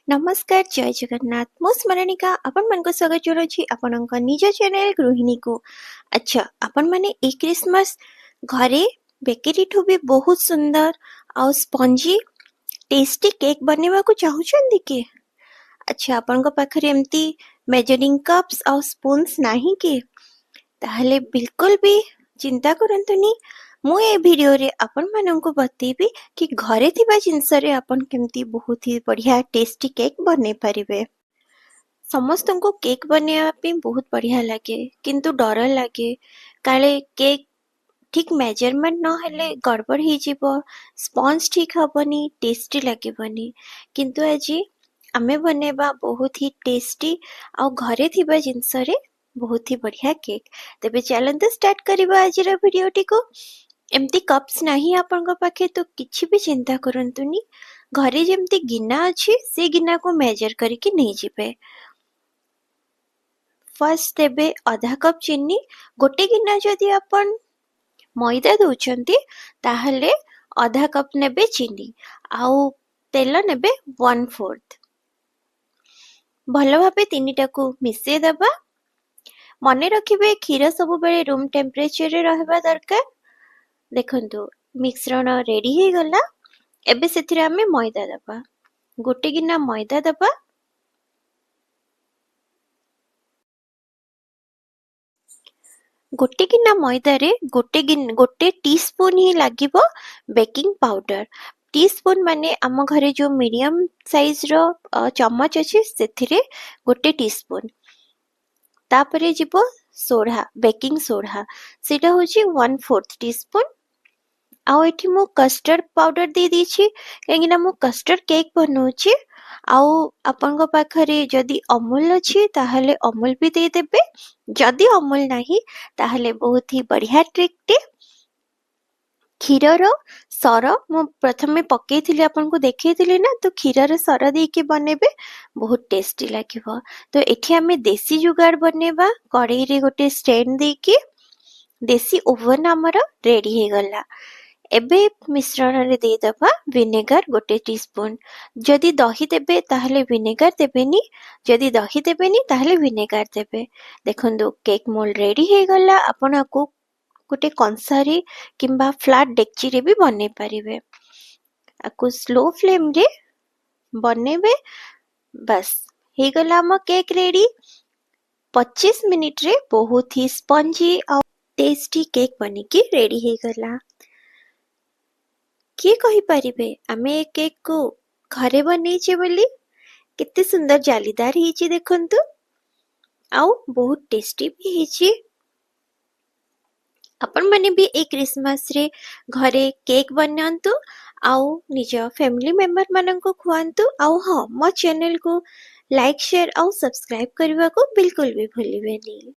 नमस्कार जय जगन्नाथ मो स्मरणिका आपण मन को स्वागत जनाउछि आपनक निज चैनल गृहिणी को। अच्छा आपण माने ए क्रिसमस घरे बेकरी ठू भी बहुत सुंदर और स्पंजी टेस्टी केक बनेवा को चाहुछंदी के। अच्छा आपनक पाखरे एम्ति मेजरिंग कप्स और स्पून्स नाही के ताहले बिल्कुल भी चिंता करंतुनी। मु ए वीडियो रे आपण माननकु बतेबी कि घरे थिबा जिंस रे आपण केमती बहुत ही बढ़िया टेस्टी केक बने पारिबे। समस्त को केक बनैया पे बहुत बढ़िया लगे किंतु डर लगे काले केक ठीक मेजरमेंट न हेले गड़बड़ ही जीवो, स्पंज ठीक हबनी, टेस्टी लागेबनी। किंतु आज आमे बनेबा बहुत ही टेस्टी और घरे थिबा जिंस रे बहुत ही बढ़िया केक। तेबे चलंतु स्टार्ट करिबा आजिर वीडियोटी को। एमती कप्स नाही आपनका पाखे तो किछि भी चिंता करंतुनी, घरे जेमती गिना अछि से गिना को मेजर करके नहीं जिबे। फर्स्ट देबे आधा कप चीनी। गोटे गिना जदि आपण मैदा दउचंती ताहले आधा कप नेबे चीनी आउ तेल नेबे 1/4। भलो भाबे तीनिटा को मिसे दबा। मने रखिबे क्षीर सब बेले रूम टेम्परेचर रे रहबा दरकार। देखंतु मिश्रण रेडी हे गला। एबे सेथिरे आमे मैदा दबा। गोटे गिना मैदा दबा। गोटे गिना मैदा रे गोटे टीस्पून ही लागिबो बेकिंग पाउडर। टीस्पून माने आम घरे जो मीडियम साइज रो चम्मच अछि सेथिरे गोटे टीस्पून। तापरे जिवो सोडा, बेकिंग सोडा सेटा होची 1/4 टीस्पून। आउ एठी मु कस्टर्ड पाउडर दे दीछि काहेकि ना मु कस्टर्ड केक बनौछि। आउ आपन को पाखरे जदि अमूल अछि ताहले अमूल भी दे देबे। जदि अमूल नाही ताहले बहुत ही बढ़िया ट्रिक टे क्षीरर सर मु प्रथमे पकेइथिली आपन को देखैथिली ना, तो क्षीरर सर देके बनेबे बहुत टेस्टी लागिबो। तो एठी हमें देसी जुगाड़ बनेबा। कढ़ाई रे गोटे स्टैंड देके देसी ओवन हमर रेडी हे गला। एबे मिश्रण रे दे दबा विनेगर गोटे टीस्पून। जदि दही देबे ताहले विनेगर देबेनी, जदि दही देबेनी ताहले विनेगर देबे। देखंदु केक मोल्ड रेडी हे गला। आपण को गोटे कंसारी किंबा फ्लैट डेक्ची रे भी बने पारिबे। आकु स्लो फ्लेम रे बनेबे। बस हे गला हम केक रेडी। 25 मिनिट रे बहुत ही स्पंजी और टेस्टी केक बनी के रेडी हे गला। किए कहि पारिबे आमे ए केक को घरे बनैछे बोली। केते सुंदर जालीदार हिची देखंतु आउ बहुत टेस्टी भी हिची। अपन माने भी ए क्रिसमस रे घरे केक बनांतु आउ निज फैमिली मेंबर मानन को खुआंतु। आउ हां मो चैनल को लाइक शेयर आउ सब्सक्राइब करबा को बिल्कुल भी भूलिबेनी।